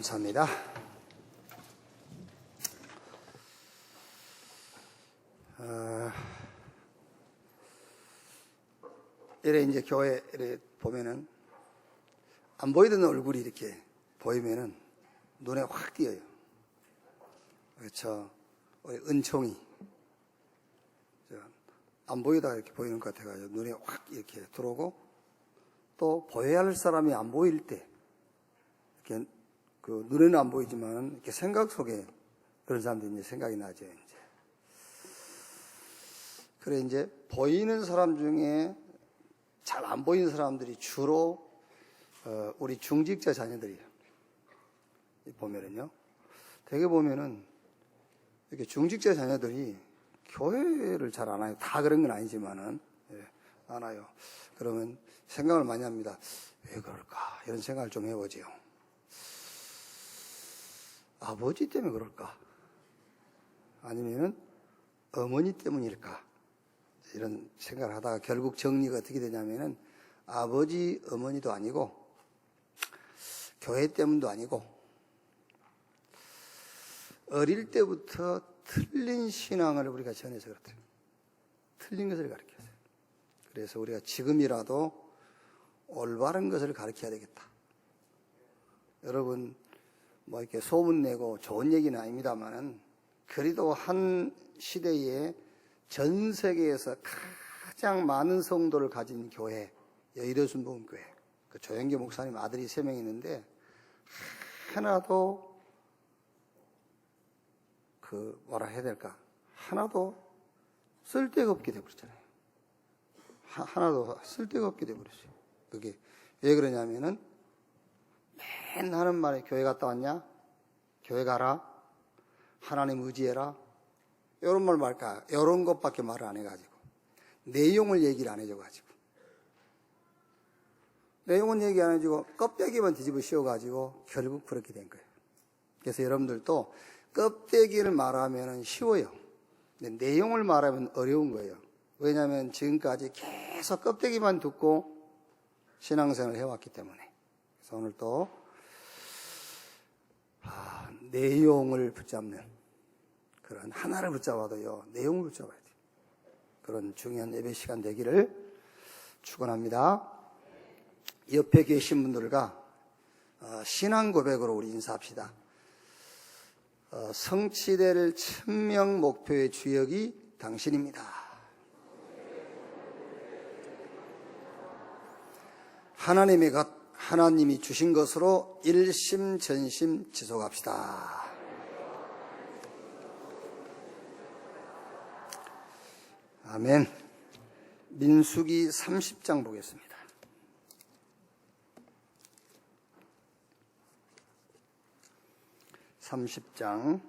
감사합니다. 이래 이제 교회에 보면은 안 보이던 얼굴이 이렇게 보이면은 눈에 확 띄어요. 그렇죠. 우리 은총이 안 보이다가 이렇게 보이는 것 같아가지고 눈에 확 이렇게 들어오고, 또 보여야 할 사람이 안 보일 때 이렇게 그 눈에는 안 보이지만 이렇게 생각 속에 그런 사람들이 이제 생각이 나죠. 이제 그래 이제 보이는 사람 중에 잘 안 보이는 사람들이 주로 우리 중직자 자녀들이에요. 보면은요, 되게 보면은 이렇게 중직자 자녀들이 교회를 잘 안 와요. 다 그런 건 아니지만은 안 와요. 그러면 생각을 많이 합니다. 왜 그럴까? 이런 생각을 좀 해보지요. 아버지 때문에 그럴까? 아니면은 어머니 때문일까? 이런 생각을 하다가 결국 정리가 어떻게 되냐면은 아버지, 어머니도 아니고 교회 때문도 아니고 어릴 때부터 틀린 신앙을 우리가 전해서 그렇더라고요. 틀린 것을 가르쳤어요. 그래서 우리가 지금이라도 올바른 것을 가르쳐야 되겠다. 여러분, 뭐 이렇게 소문내고 좋은 얘기는 아닙니다만은, 그래도 한 시대에 전 세계에서 가장 많은 성도를 가진 교회, 여의도순복음교회, 그 조영기 목사님 아들이 3명 있는데, 하나도 뭐라 해야 될까? 하나도 쓸데가 없게 돼버렸잖아요. 하나도 쓸데가 없게 돼버렸어요. 그게 왜 그러냐면은, 맨날 하는 말에 교회 갔다 왔냐? 교회 가라? 하나님 의지해라? 이런 말 말까? 이런 것밖에 말을 안 해가지고, 내용을 얘기를 안 해줘가지고, 내용은 얘기 안 해주고 껍데기만 뒤집어 씌워가지고 결국 그렇게 된 거예요. 그래서 여러분들도 껍데기를 말하면 쉬워요. 근데 내용을 말하면 어려운 거예요. 왜냐하면 지금까지 계속 껍데기만 듣고 신앙생활을 해왔기 때문에. 그래서 오늘 또 내용을 붙잡는, 그런 하나를 붙잡아도요, 내용을 붙잡아야 돼요. 그런 중요한 예배 시간 되기를 축원합니다. 옆에 계신 분들과 신앙 고백으로 우리 인사합시다. 성취될 천명 목표의 주역이 당신입니다. 하나님의 것, 하나님이 주신 것으로 일심전심 지속합시다. 아멘. 민수기 30장 보겠습니다. 30장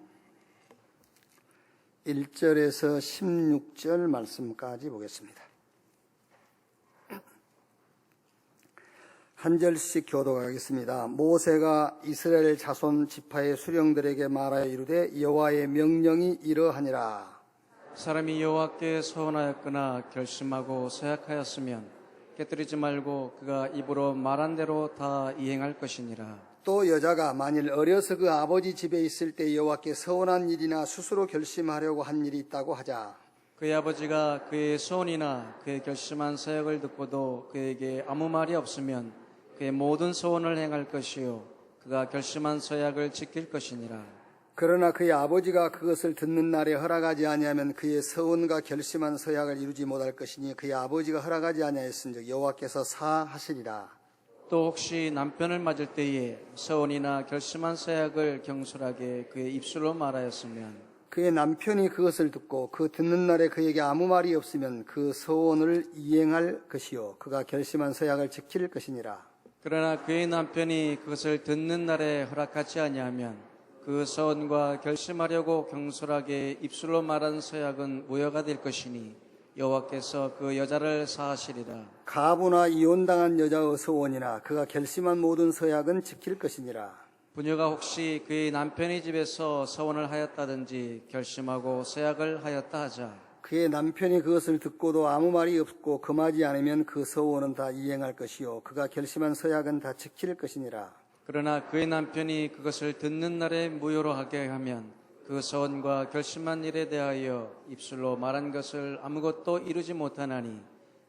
1절에서 16절 말씀까지 보겠습니다. 한 절씩 교독하겠습니다. 모세가 이스라엘 자손 지파의 수령들에게 말하여 이르되 여호와의 명령이 이러하니라. 사람이 여호와께 서원하였거나 결심하고 서약하였으면 깨뜨리지 말고 그가 입으로 말한 대로 다 이행할 것이니라. 또 여자가 만일 어려서 그 아버지 집에 있을 때 여호와께 서원한 일이나 스스로 결심하려고 한 일이 있다고 하자. 그의 아버지가 그의 소원이나 그의 결심한 서약을 듣고도 그에게 아무 말이 없으면 그의 모든 소원을 행할 것이요 그가 결심한 서약을 지킬 것이니라. 그러나 그의 아버지가 그것을 듣는 날에 허락하지 아니하면 그의 서원과 결심한 서약을 이루지 못할 것이니 그의 아버지가 허락하지 아니하였은즉 여호와께서 사하시리라. 또 혹시 남편을 맞을 때에 서원이나 결심한 서약을 경솔하게 그의 입술로 말하였으면 그의 남편이 그것을 듣고 그 듣는 날에 그에게 아무 말이 없으면 그 서원을 이행할 것이요 그가 결심한 서약을 지킬 것이니라. 그러나 그의 남편이 그것을 듣는 날에 허락하지 아니하면 그 서원과 결심하려고 경솔하게 입술로 말한 서약은 무효가 될 것이니 여호와께서 그 여자를 사하시리라. 가부나 이혼당한 여자의 서원이나 그가 결심한 모든 서약은 지킬 것이니라. 부녀가 혹시 그의 남편의 집에서 서원을 하였다든지 결심하고 서약을 하였다 하자. 그의 남편이 그것을 듣고도 아무 말이 없고 금하지 않으면 그 서원은 다 이행할 것이요 그가 결심한 서약은 다 지킬 것이니라. 그러나 그의 남편이 그것을 듣는 날에 무효로 하게 하면 그 서원과 결심한 일에 대하여 입술로 말한 것을 아무것도 이루지 못하나니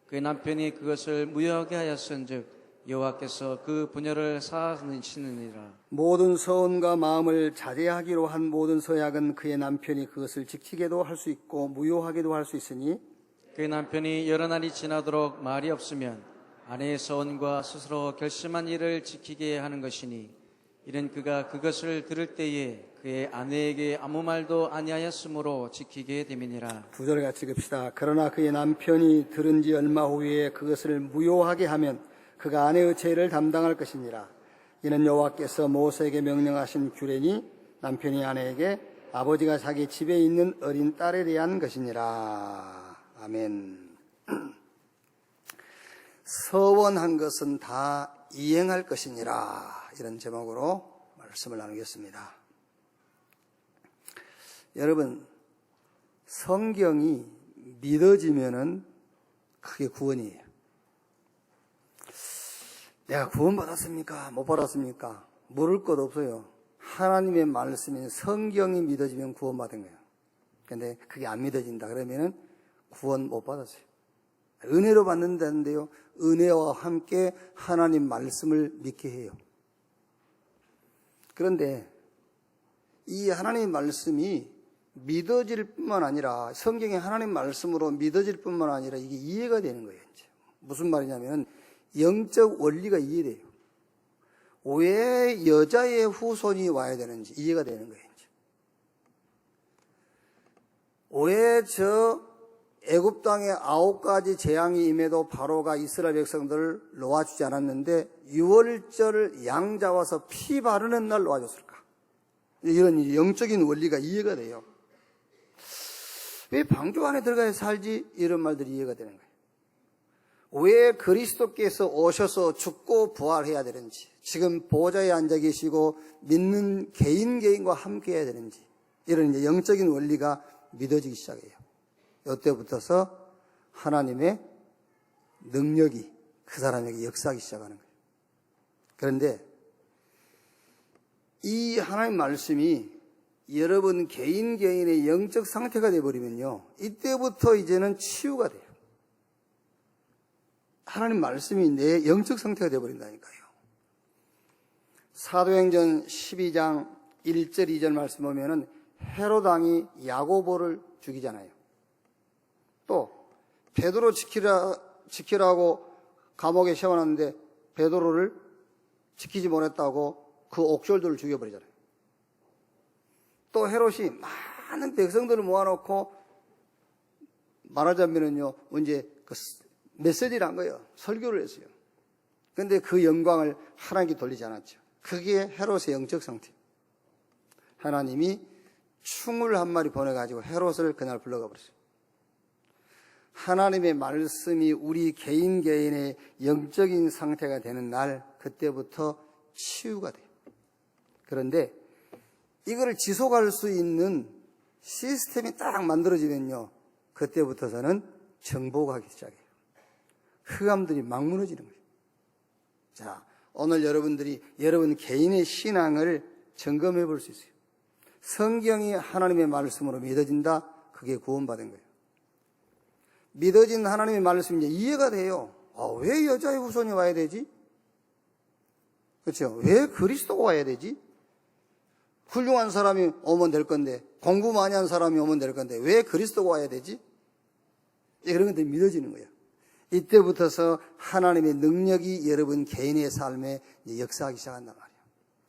그의 남편이 그것을 무효하게 하였은즉 여호와께서 그 분열을 사하시느니라. 모든 서원과 마음을 자제하기로 한 모든 서약은 그의 남편이 그것을 지키게도 할 수 있고 무효하게도 할 수 있으니 그의 남편이 여러 날이 지나도록 말이 없으면 아내의 서원과 스스로 결심한 일을 지키게 하는 것이니 이는 그가 그것을 들을 때에 그의 아내에게 아무 말도 아니하였으므로 지키게 됨이니라. 9절 같이 읽읍시다. 그러나 그의 남편이 들은 지 얼마 후에 그것을 무효하게 하면 그가 아내의 죄를 담당할 것이니라. 이는 여호와께서 모세에게 명령하신 규례니 남편이 아내에게 아버지가 자기 집에 있는 어린 딸에 대한 것이니라. 아멘. 서원한 것은 다 이행할 것이니라. 이런 제목으로 말씀을 나누겠습니다. 여러분, 성경이 믿어지면은 그게 구원이에요. 내가 구원받았습니까? 못 받았습니까? 물을 것 없어요. 하나님의 말씀인 성경이 믿어지면 구원받은 거예요. 근데 그게 안 믿어진다 그러면은 구원 못 받았어요. 은혜로 받는다는데요, 은혜와 함께 하나님 말씀을 믿게 해요. 그런데 이 하나님 말씀이 믿어질 뿐만 아니라, 성경의 하나님 말씀으로 믿어질 뿐만 아니라 이게 이해가 되는 거예요. 이제. 무슨 말이냐면 영적 원리가 이해돼요. 왜 여자의 후손이 와야 되는지 이해가 되는 거예요. 이제. 왜 저 애굽 땅에 9가지 재앙이 임해도 바로가 이스라엘 백성들을 놓아주지 않았는데 6월절 양 잡아서 피 바르는 날 놓아줬을까? 이런 영적인 원리가 이해가 돼요. 왜 방주 안에 들어가야 살지? 이런 말들이 이해가 되는 거예요. 왜 그리스도께서 오셔서 죽고 부활해야 되는지, 지금 보좌에 앉아 계시고 믿는 개인과 함께 해야 되는지, 이런 이제 영적인 원리가 믿어지기 시작해요. 이때부터서 하나님의 능력이 그 사람에게 역사하기 시작하는 거예요. 그런데 이 하나님 말씀이 여러분 개인의 영적 상태가 되어버리면요, 이때부터 이제는 치유가 돼요. 하나님 말씀이 내 영적 상태가 되어버린다니까요. 사도행전 12장 1절 2절 말씀 보면은 헤롯 왕이 야고보를 죽이잖아요. 또 베드로 지키라고 감옥에 세워놨는데 베드로를 지키지 못했다고 그 옥졸들을 죽여버리잖아요. 또 헤롯이 많은 백성들을 모아놓고 말하자면은요, 이제 그 메시지를 한 거예요. 설교를 했어요. 그런데 그 영광을 하나님께 돌리지 않았죠. 그게 헤롯의 영적 상태. 하나님이 충을 한 마리 보내가지고 헤롯을 그날 불러가 버렸어요. 하나님의 말씀이 우리 개인의 영적인 상태가 되는 날, 그때부터 치유가 돼요. 그런데 이거를 지속할 수 있는 시스템이 딱 만들어지면요, 그때부터서는 정복하기 시작해요. 흑암들이 막 무너지는 거예요. 자, 오늘 여러분들이 여러분 개인의 신앙을 점검해 볼 수 있어요. 성경이 하나님의 말씀으로 믿어진다, 그게 구원받은 거예요. 믿어진 하나님의 말씀이 이제 이해가 돼요. 왜 여자의 후손이 와야 되지? 그렇죠? 왜 그리스도가 와야 되지? 훌륭한 사람이 오면 될 건데, 공부 많이 한 사람이 오면 될 건데 왜 그리스도가 와야 되지? 그런 것들이 믿어지는 거예요. 이때부터서 하나님의 능력이 여러분 개인의 삶에 역사하기 시작한단 말이에요.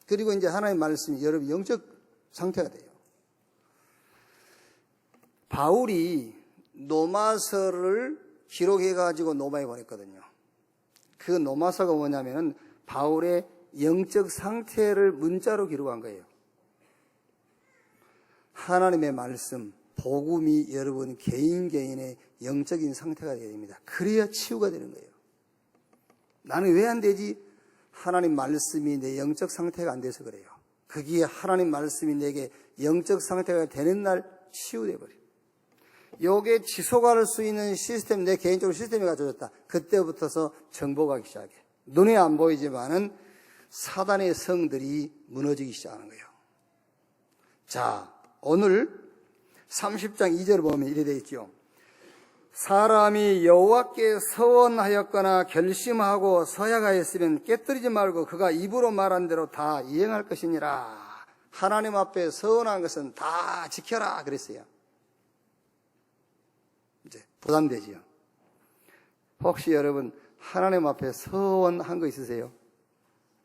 그리고 이제 하나님의 말씀이 여러분 영적 상태가 돼요. 바울이 노마서를 기록해가지고 로마에 보냈거든요. 그 노마서가 뭐냐면은 바울의 영적 상태를 문자로 기록한 거예요. 하나님의 말씀, 복음이 여러분 개인의 영적인 상태가 되어야 됩니다. 그래야 치유가 되는 거예요. 나는 왜 안 되지? 하나님 말씀이 내 영적 상태가 안 돼서 그래요. 그게 하나님 말씀이 내게 영적 상태가 되는 날 치유돼 버려요. 요게 지속할 수 있는 시스템, 내 개인적으로 시스템이 갖춰졌다. 그때부터서 정복하기 시작해. 눈에 안 보이지만은 사단의 성들이 무너지기 시작하는 거예요. 자, 오늘 30장 2절을 보면 이래 되어 있죠. 사람이 여호와께 서원하였거나 결심하고 서약하였으면 깨뜨리지 말고 그가 입으로 말한 대로 다 이행할 것이니라. 하나님 앞에 서원한 것은 다 지켜라 그랬어요. 이제 부담되지요. 혹시 여러분 하나님 앞에 서원한 거 있으세요?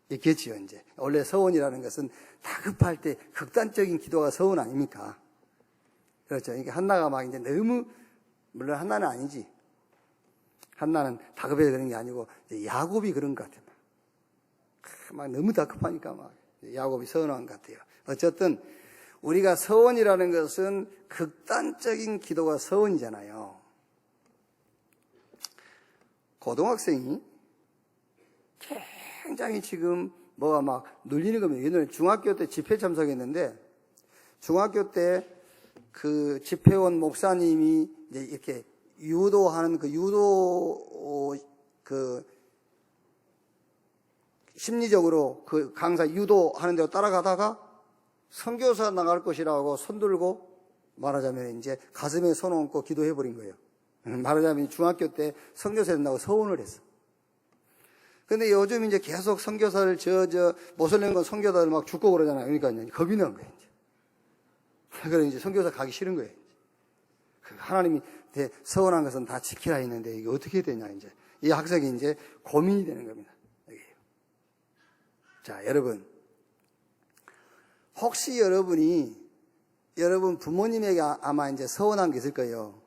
있겠지요. 이제 원래 서원이라는 것은 다급할 때 극단적인 기도가 서원 아닙니까? 그렇죠. 이게 한나가 막 이제 너무, 물론 한나는 아니지. 한나는 다급해서 그런 게 아니고 야곱이 그런 것 같아요. 막 너무 다급하니까 막 야곱이 서원한 것 같아요. 어쨌든 우리가 서원이라는 것은 극단적인 기도가 서원이잖아요. 고등학생이 굉장히 지금 뭐가 막 눌리는 겁니다. 옛날에 중학교 때 집회 참석했는데 중학교 때 그 집회원 목사님이 이제 이렇게 유도하는 그 유도 그 심리적으로 그 강사 유도하는 대로 따라가다가 선교사 나갈 것이라고 손들고 말하자면 이제 가슴에 손 얹고 기도해 버린 거예요. 말하자면 중학교 때 선교사 된다고 서원을 했어. 근데 요즘 이제 계속 선교사를 모슬렘 선교사를 막 죽고 그러잖아요. 그러니까 겁이 난 거예요. 그래서 이제 선교사 가기 싫은 거예요. 하나님이 서원한 것은 다 지키라 했는데 이게 어떻게 해야 되냐 이제 이 학생이 이제 고민이 되는 겁니다. 자, 여러분 혹시 여러분 부모님에게 아마 이제 서원한 게 있을 거예요.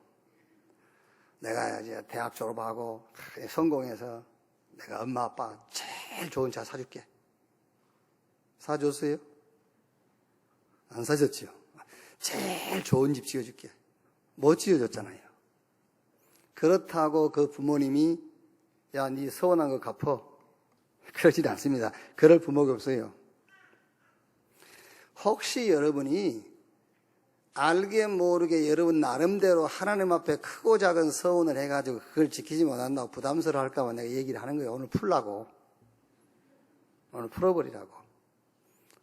내가 이제 대학 졸업하고 성공해서 내가 엄마 아빠 제일 좋은 차 사줄게. 사줬어요? 안 사줬죠. 제일 좋은 집 지어줄게. 못 지어줬잖아요. 그렇다고 그 부모님이 야, 네 서운한 거 갚어. 그러지 않습니다. 그럴 부모가 없어요. 혹시 여러분이 알게 모르게 여러분 나름대로 하나님 앞에 크고 작은 서원을 해가지고 그걸 지키지 못한다고 부담스러워 할까봐 내가 얘기를 하는 거예요. 오늘 풀라고. 오늘 풀어버리라고.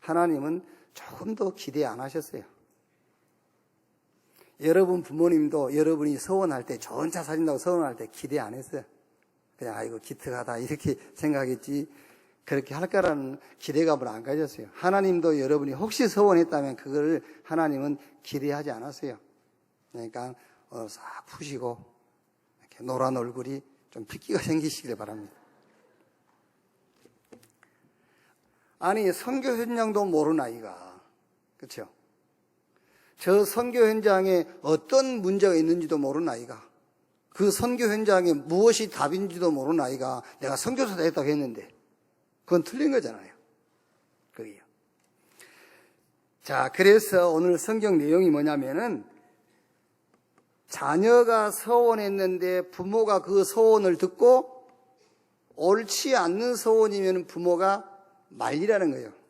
하나님은 조금 더 기대 안 하셨어요. 여러분 부모님도 여러분이 서원할 때 좋은 차 사준다고 서원할 때 기대 안 했어요. 그냥 아이고 기특하다 이렇게 생각했지 그렇게 할까라는 기대감을 안 가졌어요. 하나님도 여러분이 혹시 서원했다면 그걸 하나님은 기대하지 않았어요. 그러니까 싹 푸시고 이렇게 노란 얼굴이 좀 핏기가 생기시길 바랍니다. 아니 선교 현장도 모르는 아이가 그렇죠? 저 선교 현장에 어떤 문제가 있는지도 모르는 아이가 그 선교 현장에 무엇이 답인지도 모르는 아이가 내가 선교사 됐다고 했는데 그건 틀린 거잖아요. 그게요. 자, 그래서 오늘 성경 내용이 뭐냐면은 자녀가 서원했는데 부모가 그 서원을 듣고 옳지 않는 서원이면 부모가 말리라는 거예요.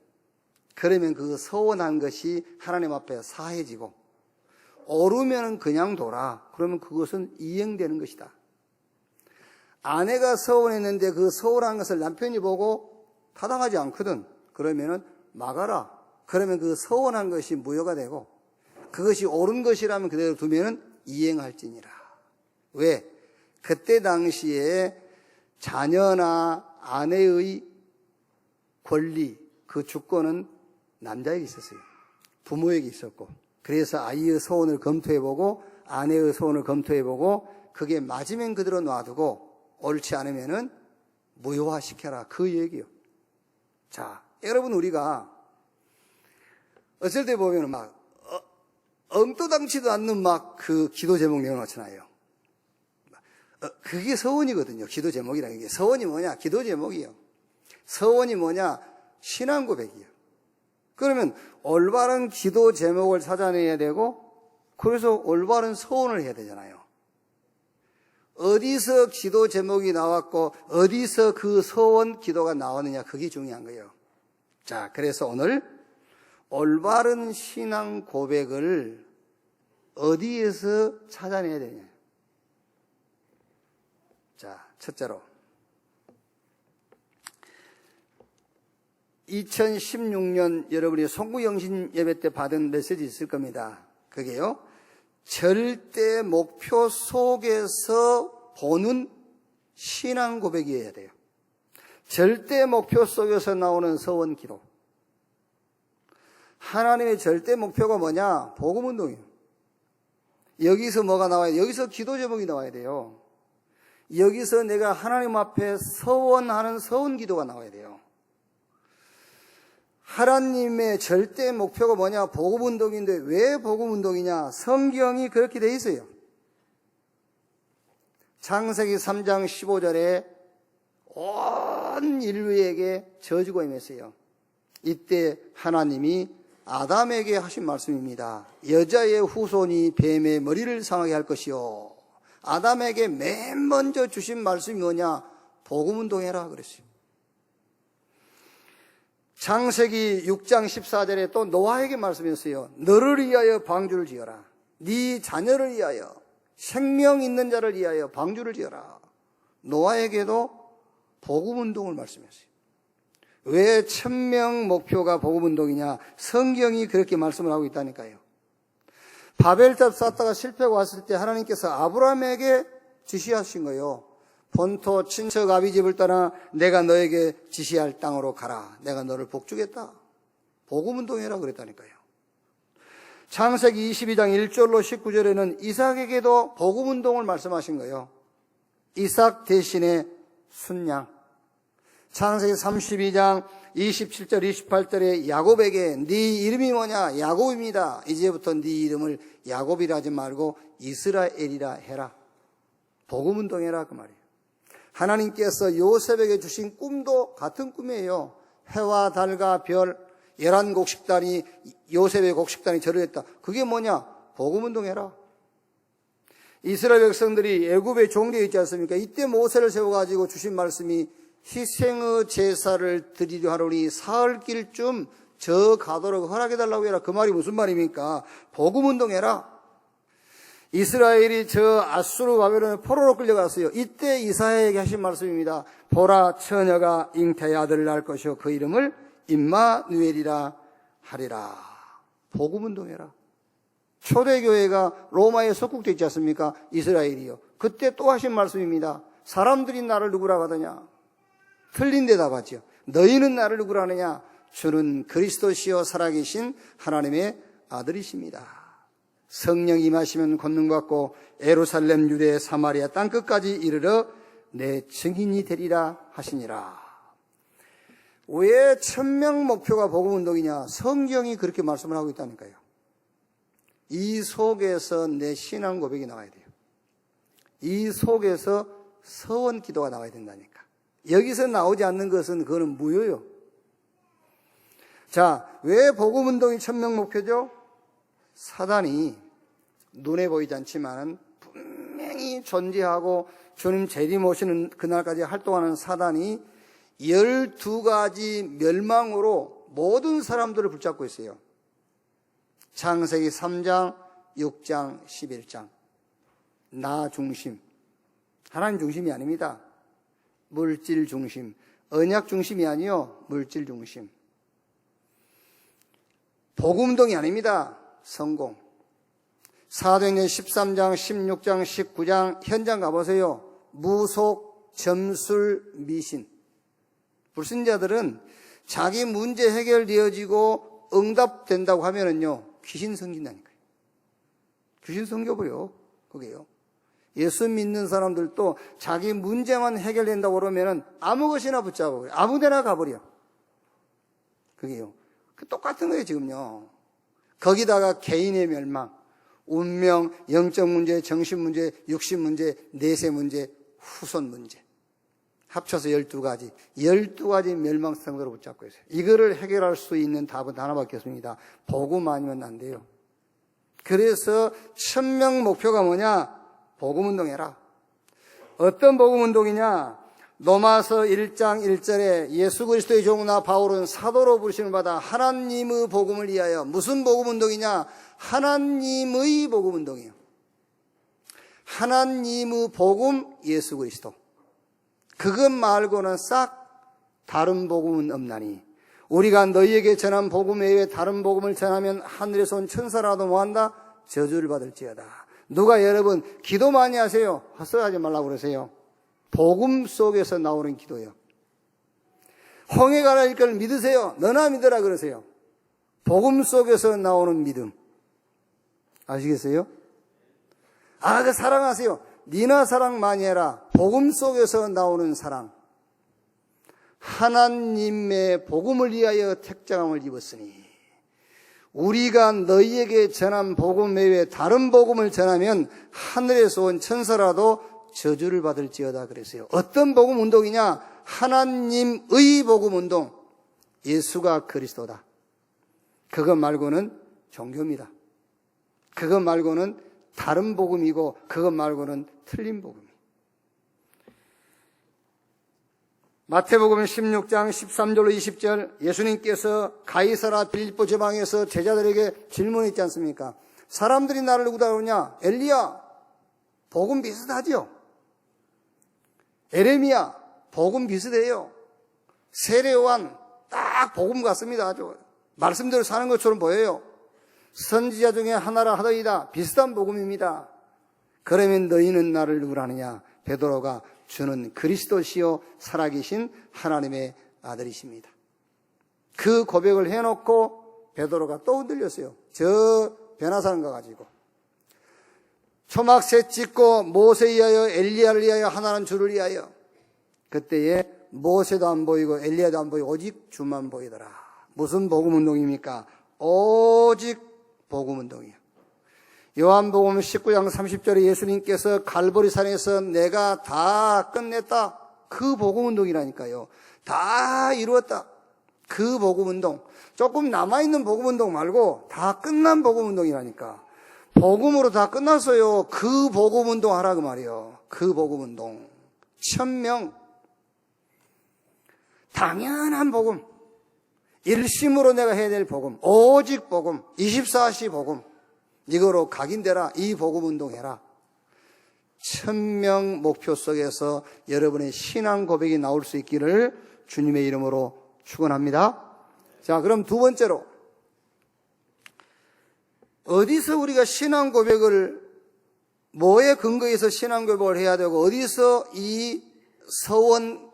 그러면 그 서원한 것이 하나님 앞에 사해지고 옳으면 그냥 둬라. 그러면 그것은 이행되는 것이다. 아내가 서원했는데 그 서운한 것을 남편이 보고 타당하지 않거든. 그러면은 막아라. 그러면 그 서원한 것이 무효가 되고 그것이 옳은 것이라면 그대로 두면은 이행할지니라. 왜? 그때 당시에 자녀나 아내의 권리, 그 주권은 남자에게 있었어요. 부모에게 있었고. 그래서 아이의 소원을 검토해보고 아내의 소원을 검토해보고 그게 맞으면 그대로 놔두고 옳지 않으면은 무효화시켜라. 그 얘기요. 자, 여러분 우리가 어쩔 때 보면 막 엉떠당치도 않는 막 그 기도 제목 내어놓잖아요. 그게 서원이거든요. 기도 제목이라는 게. 서원이 뭐냐? 기도 제목이요. 서원이 뭐냐? 신앙 고백이요. 그러면 올바른 기도 제목을 찾아내야 되고 그래서 올바른 서원을 해야 되잖아요. 어디서 기도 제목이 나왔고 어디서 그 서원 기도가 나왔느냐 그게 중요한 거예요. 자, 그래서 오늘 올바른 신앙 고백을 어디에서 찾아내야 되냐. 자, 첫째로 2016년 여러분이 송구영신 예배 때 받은 메시지 있을 겁니다. 그게요, 절대 목표 속에서 보는 신앙 고백이어야 돼요. 절대 목표 속에서 나오는 서원 기도. 하나님의 절대 목표가 뭐냐? 복음 운동이에요. 여기서 뭐가 나와요? 여기서 기도 제목이 나와야 돼요. 여기서 내가 하나님 앞에 서원하는 서원 기도가 나와야 돼요. 하나님의 절대 목표가 뭐냐? 복음 운동인데 왜 복음 운동이냐? 성경이 그렇게 돼 있어요. 창세기 3장 15절에 온 인류에게 저주가 임했어요. 이때 하나님이 아담에게 하신 말씀입니다. 여자의 후손이 뱀의 머리를 상하게 할 것이요. 아담에게 맨 먼저 주신 말씀이 뭐냐? 복음 운동해라 그랬어요. 창세기 6장 14절에 또 노아에게 말씀했어요. 너를 위하여 방주를 지어라. 네 자녀를 위하여, 생명 있는 자를 위하여 방주를 지어라. 노아에게도 복음 운동을 말씀했어요. 왜 1000명 목표가 복음 운동이냐? 성경이 그렇게 말씀을 하고 있다니까요. 바벨탑 쌓다가 실패가 왔을 때 하나님께서 아브라함에게 지시하신 거예요. 본토 친척 아비 집을 떠나 내가 너에게 지시할 땅으로 가라. 내가 너를 복주겠다. 복음 운동해라 그랬다니까요. 창세기 22장 1절로 19절에는 이삭에게도 복음 운동을 말씀하신 거예요. 이삭 대신에 순양. 창세기 32장 27절 28절에 야곱에게 네 이름이 뭐냐? 야곱입니다. 이제부터 네 이름을 야곱이라 하지 말고 이스라엘이라 해라. 복음 운동해라 그 말이에요. 하나님께서 요셉에게 주신 꿈도 같은 꿈이에요. 해와 달과 별 11곡식단이 요셉의 곡식단이 절을 했다. 그게 뭐냐? 복음 운동해라. 이스라엘 백성들이 애굽에 종되어 있지 않습니까? 이때 모세를 세워가지고 주신 말씀이 희생의 제사를 드리려 하노니 사흘길쯤 저 가도록 허락해달라고 해라. 그 말이 무슨 말입니까? 복음 운동해라. 이스라엘이 저 아수르 바벨론의 포로로 끌려갔어요. 이때 이사야에게 하신 말씀입니다. 보라, 처녀가 잉태의 아들을 낳을 것이요 그 이름을 임마누엘이라 하리라. 복음 운동해라. 초대교회가 로마에 속국되어 있지 않습니까? 이스라엘이요. 그때 또 하신 말씀입니다. 사람들이 나를 누구라고 하더냐? 틀린 대답하죠. 너희는 나를 누구라 하느냐? 주는 그리스도시요 살아계신 하나님의 아들이십니다. 성령 임하시면 권능 받고 예루살렘, 유대, 사마리아 땅끝까지 이르러 내 증인이 되리라 하시니라. 왜 1000명 목표가 복음 운동이냐? 성경이 그렇게 말씀을 하고 있다니까요. 이 속에서 내 신앙 고백이 나와야 돼요. 이 속에서 서원 기도가 나와야 된다니까. 여기서 나오지 않는 것은 그거는 무효요. 자, 왜 복음 운동이 1000명 목표죠? 사단이 눈에 보이지 않지만 분명히 존재하고 주님 재림 오시는 그날까지 활동하는 사단이 12가지 멸망으로 모든 사람들을 붙잡고 있어요. 창세기 3장, 6장, 11장. 나 중심. 하나님 중심이 아닙니다. 물질 중심. 언약 중심이 아니요. 물질 중심. 복음운동이 아닙니다. 성공. 사도행전 13장, 16장, 19장 현장 가보세요. 무속, 점술, 미신. 불신자들은 자기 문제 해결되어지고 응답된다고 하면은요, 귀신 섬긴다니까요. 귀신 섬겨버려. 그게요. 예수 믿는 사람들도 자기 문제만 해결된다고 그러면은 아무 것이나 붙잡아버려. 아무 데나 가버려. 그게요. 똑같은 거예요, 지금요. 거기다가 개인의 멸망, 운명, 영적 문제, 정신 문제, 육신 문제, 내세 문제, 후손 문제. 합쳐서 12가지. 12가지 멸망성으로 붙잡고 있어요. 이거를 해결할 수 있는 답은 하나밖에 없습니다. 복음 아니면 안 돼요. 그래서 1000명 목표가 뭐냐? 복음 운동해라. 어떤 복음 운동이냐? 로마서 1장 1절에 예수 그리스도의 종나 바울은 사도로 부르심을 받아 하나님의 복음을 위하여. 무슨 복음 운동이냐? 하나님의 복음 운동이에요. 하나님의 복음, 예수 그리스도. 그것 말고는 싹 다른 복음은 없나니. 우리가 너희에게 전한 복음 외에 다른 복음을 전하면 하늘에서 온 천사라도 뭐한다? 저주를 받을지어다. 누가 여러분 기도 많이 하세요? 헛소리하지 말라고 그러세요. 복음 속에서 나오는 기도요. 홍해 가라일 걸 믿으세요. 너나 믿으라 그러세요. 복음 속에서 나오는 믿음. 아시겠어요? 그 사랑하세요. 니나 사랑 많이 해라. 복음 속에서 나오는 사랑. 하나님의 복음을 위하여 택장함을 입었으니 우리가 너희에게 전한 복음 외에 다른 복음을 전하면 하늘에서 온 천사라도 저주를 받을지어다 그랬어요. 어떤 복음 운동이냐? 하나님의 복음 운동. 예수가 그리스도다. 그것 말고는 종교입니다. 그것 말고는 다른 복음이고 그것 말고는 틀린 복음이에요. 마태복음 16장 13절로 20절 예수님께서 가이사라 빌립보 지방에서 제자들에게 질문했지 않습니까? 사람들이 나를 누구다 그러냐? 엘리야, 복음 비슷하죠? 에레미야, 복음 비슷해요. 세례요한, 딱 복음 같습니다. 아주 말씀대로 사는 것처럼 보여요. 선지자 중에 하나라 하더이다. 비슷한 복음입니다. 그러면 너희는 나를 누구라 하느냐? 베드로가 주는 그리스도시요 살아계신 하나님의 아들이십니다. 그 고백을 해놓고 베드로가 또 흔들렸어요. 저 변화산과 가지고 초막새 찍고 모세에 의하여 엘리야를 위하여 하나는 주를 위하여. 그때에 모세도 안 보이고 엘리야도 안 보이고 오직 주만 보이더라. 무슨 복음운동입니까? 오직 복음운동이에요. 요한복음 19장 30절에 예수님께서 갈보리산에서 내가 다 끝냈다. 그 복음운동이라니까요. 다 이루었다. 그 복음운동. 조금 남아있는 복음운동 말고 다 끝난 복음운동이라니까. 복음으로 다 끝났어요. 그 복음운동 하라 그 말이에요. 그 복음운동. 1000명. 당연한 복음. 일심으로 내가 해야 될 복음. 오직 복음. 24시 복음. 이거로 각인되라. 이 복음 운동해라. 1000명 목표 속에서 여러분의 신앙 고백이 나올 수 있기를 주님의 이름으로 축원합니다. 자, 그럼 두 번째로 어디서 우리가 신앙 고백을 뭐에 근거해서 신앙 고백을 해야 되고 어디서 이 서원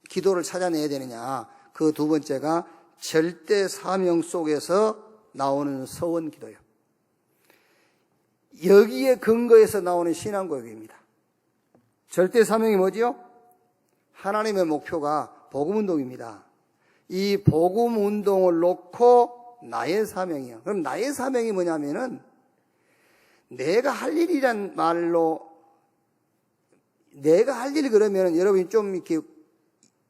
기도를 찾아내야 되느냐. 그 두 번째가 절대 사명 속에서 나오는 서원 기도예요. 여기에 근거해서 나오는 신앙 고백입니다. 절대 사명이 뭐지요? 하나님의 목표가 복음 운동입니다. 이 복음 운동을 놓고 나의 사명이요. 그럼 나의 사명이 뭐냐면은 내가 할 일이란 말로 내가 할 일 그러면은 여러분이 좀 이렇게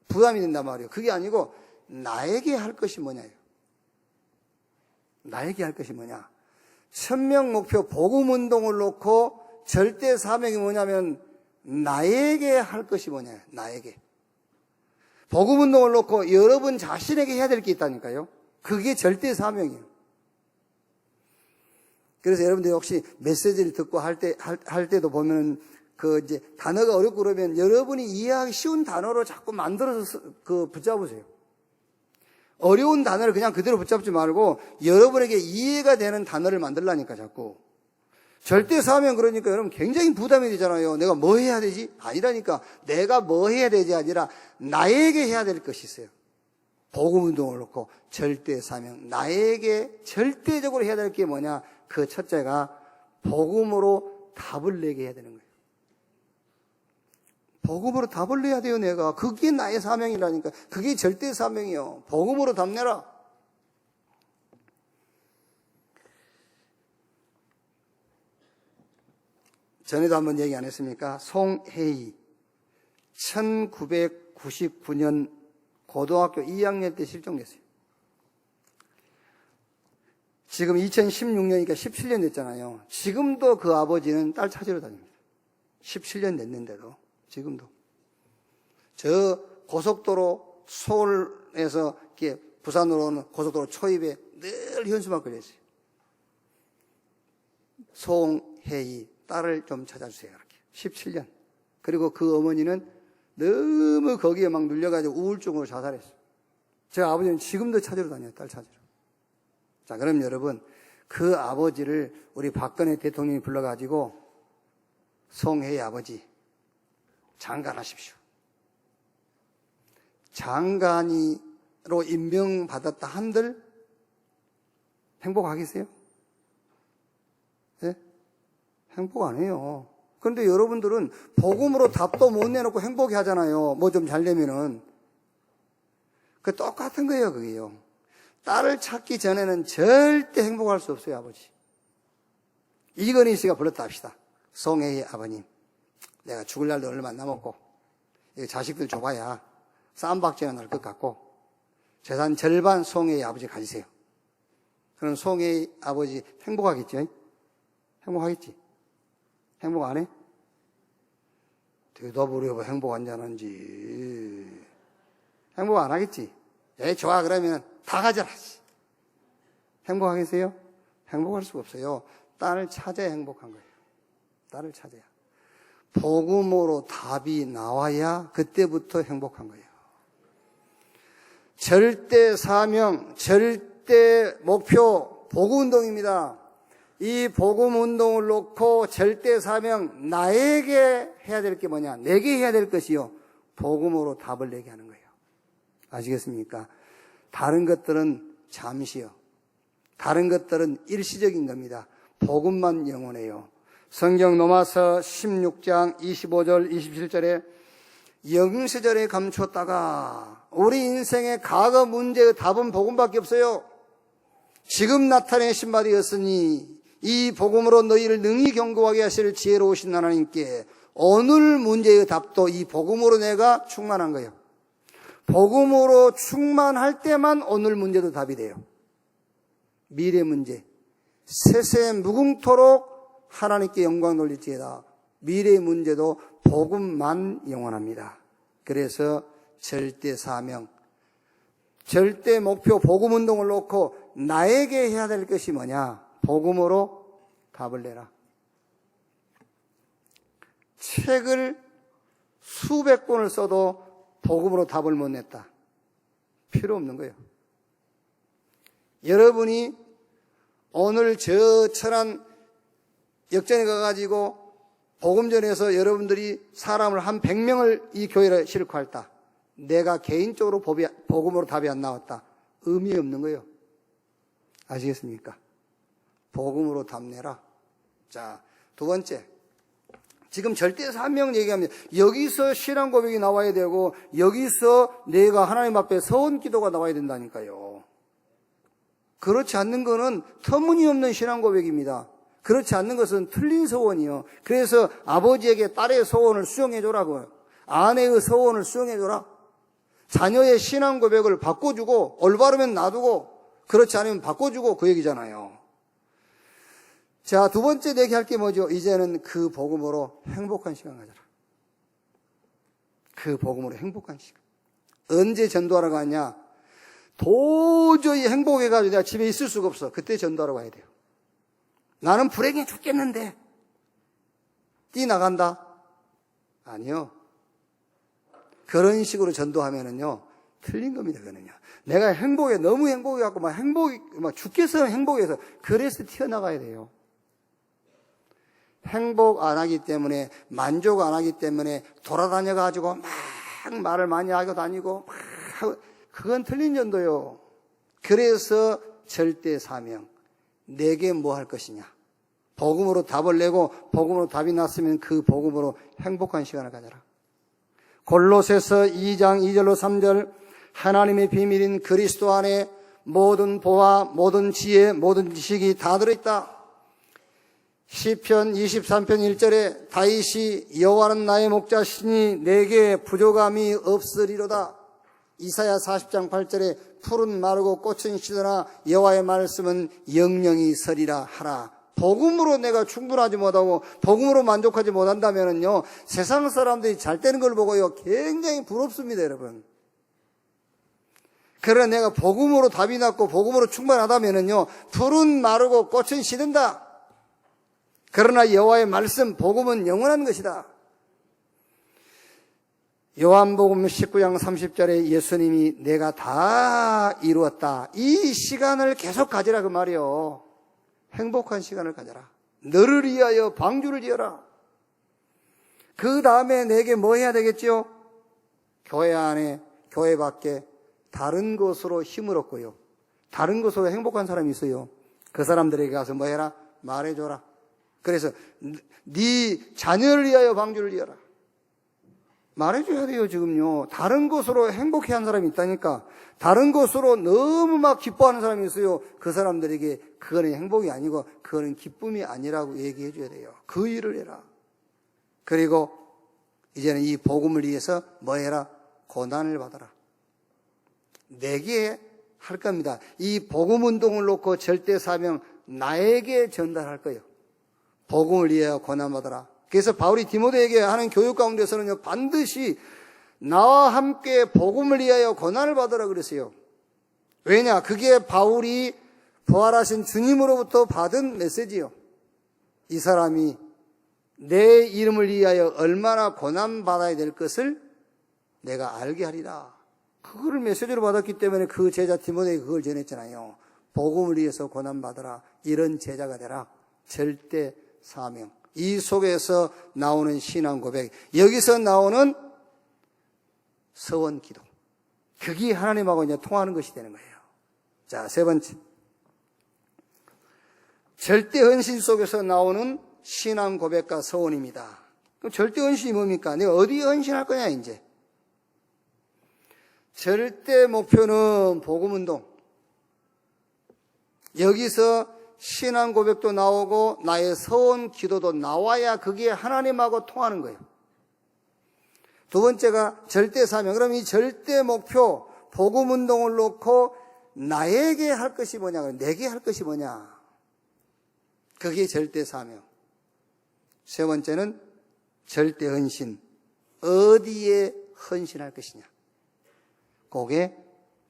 부담이 된단 말이에요. 그게 아니고 나에게 할 것이 뭐냐요. 나에게 할 것이 뭐냐. 1000명 목표 복음 운동을 놓고 절대 사명이 뭐냐면 나에게 할 것이 뭐냐. 나에게. 복음 운동을 놓고 여러분 자신에게 해야 될 게 있다니까요. 그게 절대 사명이에요. 그래서 여러분들이 혹시 메시지를 듣고 할 때도 보면 이제 단어가 어렵고 그러면 여러분이 이해하기 쉬운 단어로 자꾸 만들어서 붙잡으세요. 어려운 단어를 그냥 그대로 붙잡지 말고 여러분에게 이해가 되는 단어를 만들라니까 자꾸. 절대 사명 그러니까 여러분 굉장히 부담이 되잖아요. 내가 뭐 해야 되지? 아니라니까. 내가 뭐 해야 되지 아니라 나에게 해야 될 것이 있어요. 복음 운동을 놓고 절대 사명. 나에게 절대적으로 해야 될 게 뭐냐? 그 첫째가 복음으로 답을 내게 해야 되는 거예요. 복음으로 답을 내야 돼요, 내가. 그게 나의 사명이라니까. 그게 절대 사명이요. 복음으로 답 내라. 전에도 한번 얘기 안 했습니까? 송혜희. 1999년 고등학교 2학년 때 실종됐어요. 지금 2016년이니까 17년 됐잖아요. 지금도 그 아버지는 딸 찾으러 다닙니다. 17년 됐는데도. 지금도. 저 고속도로 서울에서 이렇게 부산으로 오는 고속도로 초입에 늘 현수막 걸려있어요. 송혜희 딸을 좀 찾아주세요. 이렇게 17년. 그리고 그 어머니는 너무 거기에 막 눌려가지고 우울증으로 자살했어요. 제 아버지는 지금도 찾으러 다녀요. 딸 찾으러. 자, 그럼 여러분, 그 아버지를 우리 박근혜 대통령이 불러가지고 송혜의 아버지 장관하십시오. 장관으로 임명받았다 한들 행복하겠어요? 네? 행복 안 해요. 그런데 여러분들은 복음으로 답도 못 내놓고 행복해 하잖아요. 뭐 좀 잘 되면은. 그 똑같은 거예요, 그게요. 딸을 찾기 전에는 절대 행복할 수 없어요, 아버지. 이건희 씨가 불렀다 합시다. 송혜의 아버님, 내가 죽을 날도 얼마 안 남았고 자식들 줘봐야 쌈박질가 날 것 같고 재산 절반 송혜의 아버지 가지세요. 그럼 송혜의 아버지 행복하겠죠? 행복하겠지? 행복 안 해? 대답을 해봐. 행복 안 하는지. 행복 안 하겠지? 좋아. 그러면 다 가져라. 행복하겠어요? 행복할 수가 없어요. 딸을 찾아야 행복한 거예요. 딸을 찾아야. 복음으로 답이 나와야 그때부터 행복한 거예요. 절대 사명, 절대 목표, 복음운동입니다. 이 복음운동을 놓고 절대 사명, 나에게 해야 될 게 뭐냐? 내게 해야 될 것이요. 복음으로 답을 내게 하는 거예요. 아시겠습니까? 다른 것들은 잠시요. 다른 것들은 일시적인 겁니다. 복음만 영원해요. 성경 로마서 16장 25절 27절에 영시절에 감췄다가 우리 인생의 과거 문제의 답은 복음밖에 없어요. 지금 나타내신 바 되었으니 이 복음으로 너희를 능히 견고하게 하실 지혜로우신 하나님께 오늘 문제의 답도 이 복음으로 내가 충만한 거예요. 복음으로 충만할 때만 오늘 문제도 답이 돼요. 미래 문제, 세세 무궁토록 하나님께 영광 돌릴지어다. 미래 문제도 복음만 영원합니다. 그래서 절대 사명, 절대 목표, 복음 운동을 놓고 나에게 해야 될 것이 뭐냐? 복음으로 답을 내라. 책을 수백 권을 써도 복음으로 답을 못 냈다. 필요 없는 거예요. 여러분이 오늘 저처럼 역전에 가가지고 복음전에서 여러분들이 사람을 한 100명을 이 교회를 실고할다. 내가 개인적으로 복음으로 답이 안 나왔다. 의미 없는 거예요. 아시겠습니까? 복음으로 답 내라. 자, 두 번째. 지금 절대 사명 얘기합니다. 여기서 신앙 고백이 나와야 되고 여기서 내가 하나님 앞에 서원 기도가 나와야 된다니까요. 그렇지 않는 거는 터무니없는 신앙 고백입니다. 그렇지 않는 것은 틀린 소원이요. 그래서 아버지에게 딸의 소원을 수용해줘라고요. 아내의 소원을 수용해줘라. 자녀의 신앙 고백을 바꿔주고 올바르면 놔두고 그렇지 않으면 바꿔주고 그 얘기잖아요. 자, 두 번째 내게 할 게 뭐죠? 이제는 그 복음으로 행복한 시간 가져라. 그 복음으로 행복한 시간. 언제 전도하러 가냐? 도저히 행복해가지고 내가 집에 있을 수가 없어. 그때 전도하러 가야 돼요. 나는 불행해 죽겠는데 뛰나간다? 아니요. 그런 식으로 전도하면은요 틀린 겁니다. 그거는요. 내가 행복해, 너무 행복해갖고 막 죽겠어 행복해서 그래서 튀어나가야 돼요. 행복 안 하기 때문에, 만족 안 하기 때문에 돌아다녀가지고 막 말을 많이 하고 다니고 막 하고, 그건 틀린 전도요. 그래서 절대 사명, 내게 뭐 할 것이냐. 복음으로 답을 내고 복음으로 답이 났으면 그 복음으로 행복한 시간을 가져라. 골로새서 2장 2절로 3절 하나님의 비밀인 그리스도 안에 모든 보화, 모든 지혜, 모든 지식이 다 들어있다. 시편 23편 1절에 다윗이 여호와는 나의 목자시니 내게 부족함이 없으리로다. 이사야 40장 8절에 푸른 마르고 꽃은 시드나 여호와의 말씀은 영영이 서리라 하라. 복음으로 내가 충분하지 못하고 복음으로 만족하지 못한다면요 세상 사람들이 잘 되는 걸 보고요 굉장히 부럽습니다, 여러분. 그러나 내가 복음으로 답이 났고 복음으로 충만하다면요 푸른 마르고 꽃은 시든다. 그러나 여호와의 말씀, 복음은 영원한 것이다. 요한복음 19장 30절에 예수님이 내가 다 이루었다. 이 시간을 계속 가지라 그 말이요. 행복한 시간을 가져라. 너를 위하여 방주를 지어라. 그 다음에 내게 뭐 해야 되겠지요? 교회 안에, 교회 밖에 다른 곳으로 힘을 얻고요. 다른 곳으로 행복한 사람이 있어요. 그 사람들에게 가서 뭐 해라? 말해줘라. 그래서 네 자녀를 위하여 방주를 지어라. 말해줘야 돼요. 지금요. 다른 곳으로 행복해한 사람이 있다니까. 다른 곳으로 너무 막 기뻐하는 사람이 있어요. 그 사람들에게 그거는 행복이 아니고 그거는 기쁨이 아니라고 얘기해 줘야 돼요. 그 일을 해라. 그리고 이제는 이 복음을 위해서 뭐 해라? 고난을 받아라. 내게 할 겁니다. 이 복음 운동을 놓고 절대 사명 나에게 전달할 거예요. 복음을 위하여 고난 받아라. 그래서 바울이 디모데에게 하는 교육 가운데서는요, 반드시 나와 함께 복음을 위하여 고난을 받으라 그랬어요. 왜냐? 그게 바울이 부활하신 주님으로부터 받은 메시지요. 이 사람이 내 이름을 위하여 얼마나 고난받아야 될 것을 내가 알게 하리라. 그거를 메시지로 받았기 때문에 그 제자 디모데에게 그걸 전했잖아요. 복음을 위해서 고난받아라. 이런 제자가 되라. 절대 사명. 이 속에서 나오는 신앙 고백, 여기서 나오는 서원 기도, 그게 하나님하고 이제 통하는 것이 되는 거예요. 자, 세 번째, 절대 헌신 속에서 나오는 신앙 고백과 서원입니다. 그럼 절대 헌신이 뭡니까? 내가 어디에 헌신할 거냐 이제. 절대 목표는 복음 운동. 여기서 신앙 고백도 나오고 나의 서원 기도도 나와야 그게 하나님하고 통하는 거예요. 두 번째가 절대 사명. 그럼 이 절대 목표, 복음 운동을 놓고 나에게 할 것이 뭐냐, 내게 할 것이 뭐냐. 그게 절대 사명. 세 번째는 절대 헌신. 어디에 헌신할 것이냐. 그게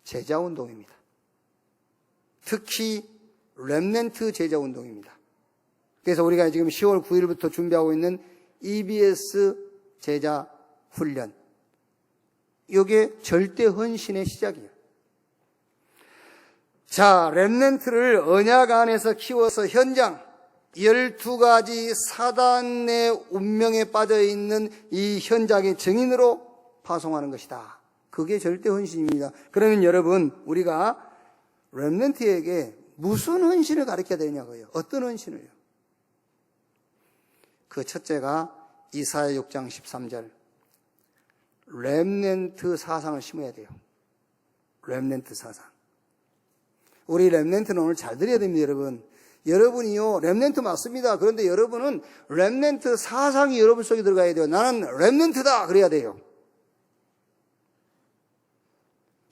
제자 운동입니다. 특히 렘넌트 제자 운동입니다. 그래서 우리가 지금 10월 9일부터 준비하고 있는 EBS 제자 훈련, 이게 절대 헌신의 시작이에요. 자, 렘넌트를 언약 안에서 키워서 현장 12가지 사단의 운명에 빠져 있는 이 현장의 증인으로 파송하는 것이다. 그게 절대 헌신입니다. 그러면 여러분, 우리가 렘넌트에게 무슨 헌신을 가르쳐야 되냐고요? 어떤 헌신을요? 그 첫째가 이사야 6장 13절. 렘넌트 사상을 심어야 돼요. 렘넌트 사상. 우리 렘넌트는 오늘 잘 들어야 됩니다, 여러분. 여러분이요, 렘넌트 맞습니다. 그런데 여러분은 렘넌트 사상이 여러분 속에 들어가야 돼요. 나는 렘넌트다! 그래야 돼요.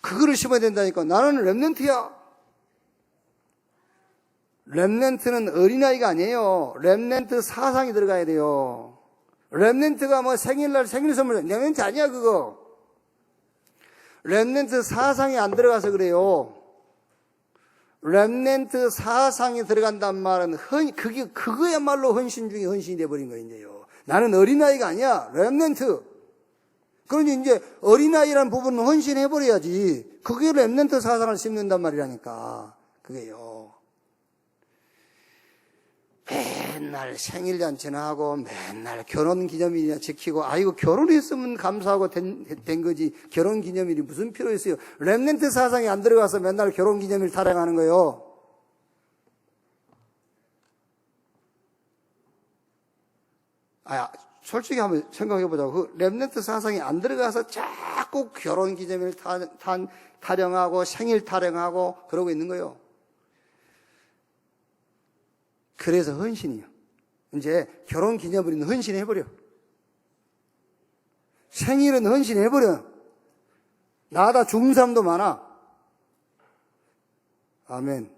그거를 심어야 된다니까. 나는 렘넌트야. 렘넌트는 어린아이가 아니에요. 렘넌트 사상이 들어가야 돼요. 렘넌트가 뭐 생일날 생일 선물, 렘넌트 아니야, 그거. 렘넌트 사상이 안 들어가서 그래요. 렘넌트 사상이 들어간단 말은 그거야말로 헌신 중에 헌신이 돼버린 거예요, 이제요. 나는 어린아이가 아니야. 렘넌트. 그러니 이제 어린아이란 부분은 헌신해버려야지. 그게 렘넌트 사상을 심는단 말이라니까. 그게요. 맨날 생일잔치나 하고 맨날 결혼기념일이나 지키고, 아이고 결혼했으면 감사하고 된 거지 결혼기념일이 무슨 필요 있어요. 렘넌트 사상이 안 들어가서 맨날 결혼기념일 타령하는 거예요. 솔직히 한번 생각해보자고. 그 렘넌트 사상이 안 들어가서 자꾸 결혼기념일 타령하고 생일 타령하고 그러고 있는 거예요. 그래서 헌신이요. 이제 결혼기념일은 헌신해버려. 생일은 헌신해버려. 나다 죽은 사람도 많아. 아멘.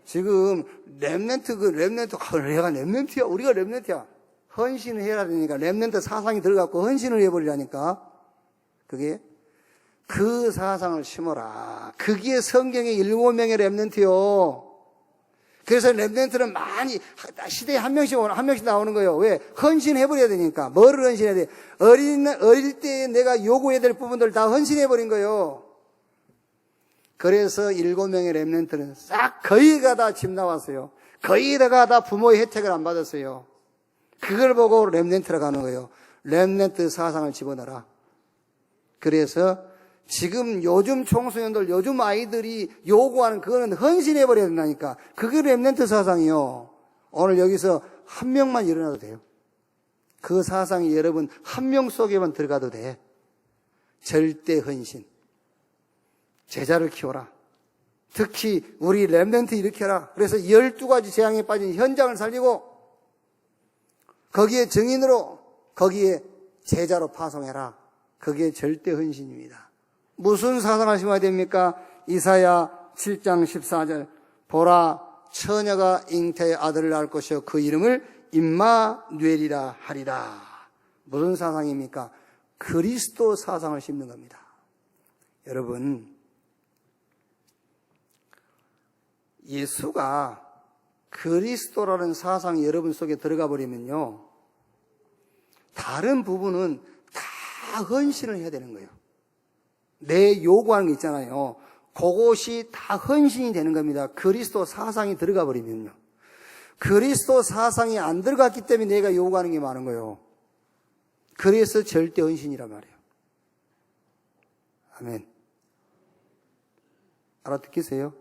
지금 렘넌트 내가 렘넌트야. 우리가 렘넌트야. 헌신을 해야 되니까 렘넌트 사상이 들어가고 헌신을 해버리라니까. 그게 그 사상을 심어라. 그게 성경의 7명의 렘넌트요. 그래서 렘넌트는 많이 시대에 한 명씩 나오는 거예요. 왜? 헌신해버려야 되니까. 뭐를 헌신해야 돼? 어릴 때 내가 요구해야 될 부분들 다 헌신해버린 거예요. 그래서 7명의 렘넌트는 싹 거의가 다 집 나왔어요. 거의가 다 부모의 혜택을 안 받았어요. 그걸 보고 렘넌트라고 하는 거예요. 렘넌트 사상을 집어넣어라. 그래서 지금 요즘 청소년들, 요즘 아이들이 요구하는 그거는 헌신해버려야 된다니까. 그게 렘넌트 사상이요. 오늘 여기서 한 명만 일어나도 돼요. 그 사상이 여러분 한 명 속에만 들어가도 돼. 절대 헌신. 제자를 키워라. 특히 우리 렘넌트 일으켜라. 그래서 12가지 재앙에 빠진 현장을 살리고 거기에 증인으로, 거기에 제자로 파송해라. 그게 절대 헌신입니다. 무슨 사상을 심어야 됩니까? 이사야 7장 14절. 보라, 처녀가 잉태의 아들을 낳을 것이요 그 이름을 임마누엘이라 하리라. 무슨 사상입니까? 그리스도 사상을 심는 겁니다. 여러분, 예수가 그리스도라는 사상이 여러분 속에 들어가 버리면요, 다른 부분은 다 헌신을 해야 되는 거예요. 내 요구하는 게 있잖아요. 그것이 다 헌신이 되는 겁니다. 그리스도 사상이 들어가 버리면요. 그리스도 사상이 안 들어갔기 때문에 내가 요구하는 게 많은 거예요. 그래서 절대 헌신이란 말이에요. 아멘. 알아듣겠어요?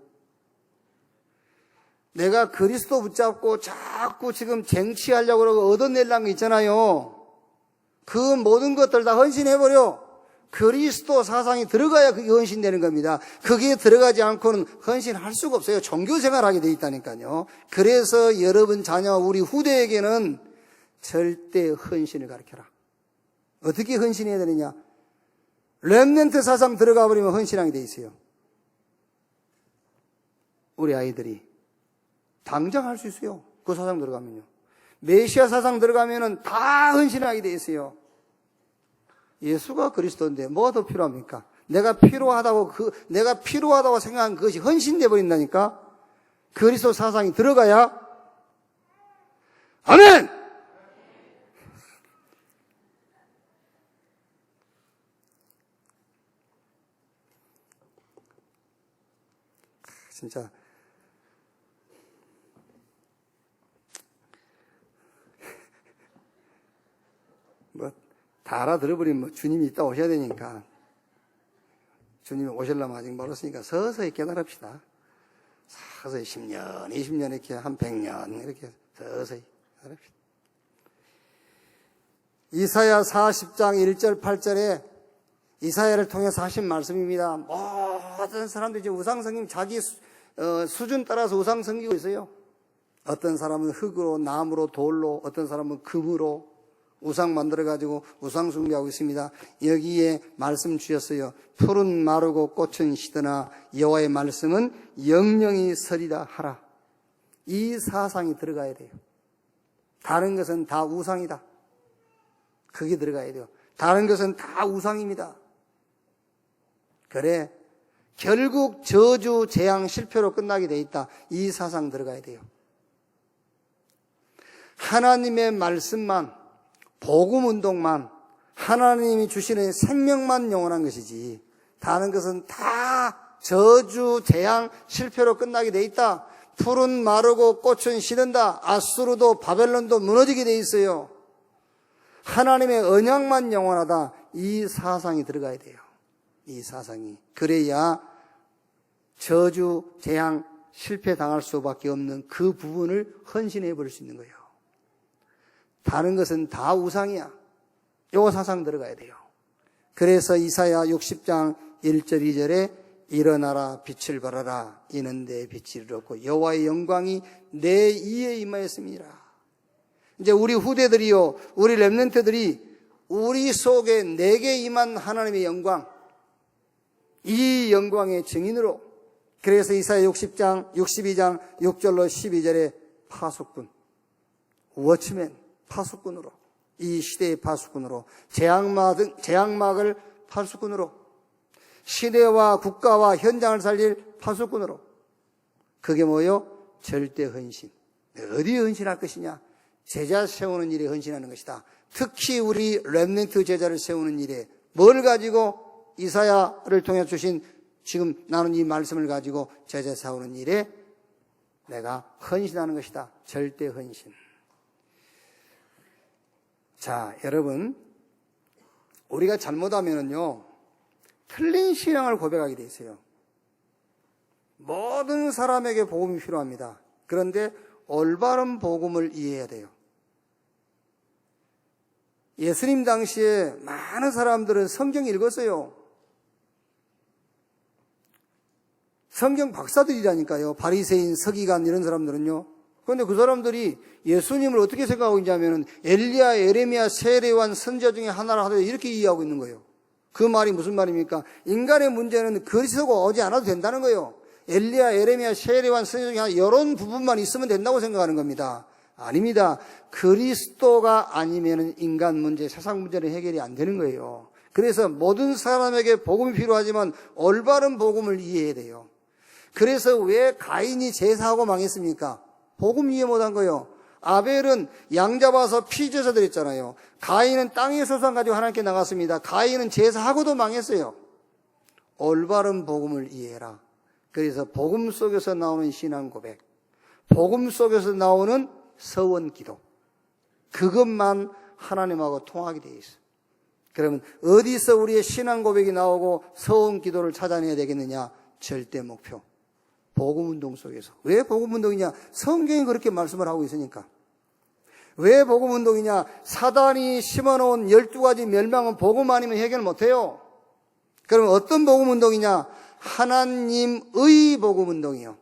내가 그리스도 붙잡고 자꾸 지금 쟁취하려고 그러고 얻어내려는 게 있잖아요. 그 모든 것들 다 헌신해버려. 그리스도 사상이 들어가야 그게 헌신되는 겁니다. 그게 들어가지 않고는 헌신할 수가 없어요. 종교생활하게 돼 있다니까요. 그래서 여러분 자녀, 우리 후대에게는 절대 헌신을 가르쳐라. 어떻게 헌신해야 되느냐? 렘넌트 사상 들어가 버리면 헌신하게 돼 있어요. 우리 아이들이 당장 할 수 있어요. 그 사상 들어가면요. 메시아 사상 들어가면은 다 헌신하게 돼 있어요. 예수가 그리스도인데 뭐가 더 필요합니까? 내가 필요하다고 생각한 그것이 헌신돼 버린다니까. 그리스도 사상이 들어가야. 아멘. 진짜 다 알아들어버리면 주님이 이따 오셔야 되니까, 주님이 오시려면 아직 멀었으니까 서서히 깨달읍시다. 서서히 10년, 20년 이렇게 한 100년 이렇게 서서히 깨달읍시다. 이사야 40장 1절 8절에 이사야를 통해서 하신 말씀입니다. 모든 사람들이 이제 우상성김 자기 수준 따라서 우상 섬기고 있어요. 어떤 사람은 흙으로, 나무로, 돌로, 어떤 사람은 금으로 우상 만들어가지고 우상 숭배하고 있습니다. 여기에 말씀 주셨어요. 풀은 마르고 꽃은 시드나 여호와의 말씀은 영영이 서리라 하라. 이 사상이 들어가야 돼요. 다른 것은 다 우상이다. 그게 들어가야 돼요. 다른 것은 다 우상입니다. 그래, 결국 저주, 재앙, 실패로 끝나게 돼 있다. 이 사상 들어가야 돼요. 하나님의 말씀만, 복음운동만, 하나님이 주시는 생명만 영원한 것이지 다른 것은 다 저주, 재앙, 실패로 끝나게 돼 있다. 풀은 마르고 꽃은 시든다. 아수르도 바벨론도 무너지게 돼 있어요. 하나님의 언약만 영원하다. 이 사상이 들어가야 돼요. 이 사상이. 그래야 저주, 재앙, 실패 당할 수밖에 없는 그 부분을 헌신해 버릴 수 있는 거예요. 다른 것은 다 우상이야. 요 사상 들어가야 돼요. 그래서 이사야 60장 1절 2절에 일어나라 빛을 발하라 이는 내 빛이 이르렀고 여호와의 영광이 내 이에 임하였습니다. 이제 우리 후대들이요, 우리 렘넌트들이 우리 속에 내게 임한 하나님의 영광, 이 영광의 증인으로, 그래서 이사야 62장 6절로 12절에 파수꾼, 워치맨, 파수꾼으로, 이 시대의 파수꾼으로, 재앙막을 파수꾼으로, 시대와 국가와 현장을 살릴 파수꾼으로. 그게 뭐요? 절대 헌신. 어디에 헌신할 것이냐? 제자 세우는 일에 헌신하는 것이다. 특히 우리 렘넌트 제자를 세우는 일에 뭘 가지고 이사야를 통해 주신 지금 나눈 이 말씀을 가지고 제자 세우는 일에 내가 헌신하는 것이다. 절대 헌신. 자, 여러분, 우리가 잘못하면은요, 틀린 신앙을 고백하게 돼 있어요. 모든 사람에게 복음이 필요합니다. 그런데 올바른 복음을 이해해야 돼요. 예수님 당시에 많은 사람들은 성경 읽었어요. 성경 박사들이라니까요. 바리새인, 서기관 이런 사람들은요. 그런데 그 사람들이 예수님을 어떻게 생각하고 있냐면은 엘리야, 에레미야, 세례요한 선지자 중에 하나를 하되 이렇게 이해하고 있는 거예요. 그 말이 무슨 말입니까? 인간의 문제는 그리스도가 오지 않아도 된다는 거예요. 엘리야, 에레미야, 세례요한 선지자 중에 하나 이런 부분만 있으면 된다고 생각하는 겁니다. 아닙니다. 그리스도가 아니면은 인간 문제, 세상 문제는 해결이 안 되는 거예요. 그래서 모든 사람에게 복음이 필요하지만 올바른 복음을 이해해야 돼요. 그래서 왜 가인이 제사하고 망했습니까? 복음 이해 못한 거예요. 아벨은 양 잡아서 피 제사 드렸잖아요. 가인은 땅의 소산 가지고 하나님께 나갔습니다. 가인은 제사하고도 망했어요. 올바른 복음을 이해해라. 그래서 복음 속에서 나오는 신앙 고백, 복음 속에서 나오는 서원 기도, 그것만 하나님하고 통하게 되어 있어요. 그러면 어디서 우리의 신앙 고백이 나오고 서원 기도를 찾아내야 되겠느냐? 절대 목표. 복음운동 속에서. 왜 복음운동이냐? 성경이 그렇게 말씀을 하고 있으니까. 왜 복음운동이냐? 사단이 심어놓은 12가지 멸망은 복음 아니면 해결 못해요. 그럼 어떤 복음운동이냐? 하나님의 복음운동이요.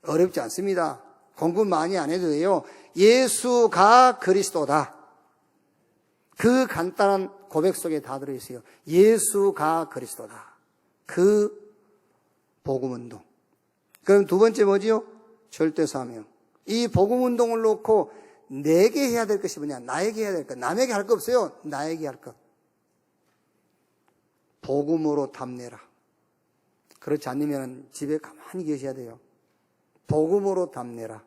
어렵지 않습니다. 공부 많이 안 해도 돼요. 예수가 그리스도다. 그 간단한 고백 속에 다 들어있어요. 예수가 그리스도다. 그 복음운동. 그럼 두 번째 뭐지요? 절대사명. 이 복음운동을 놓고 내게 해야 될 것이 뭐냐? 나에게 해야 될 것. 남에게 할 거 없어요. 나에게 할 것. 복음으로 답내라. 그렇지 않으면 집에 가만히 계셔야 돼요. 복음으로 답내라.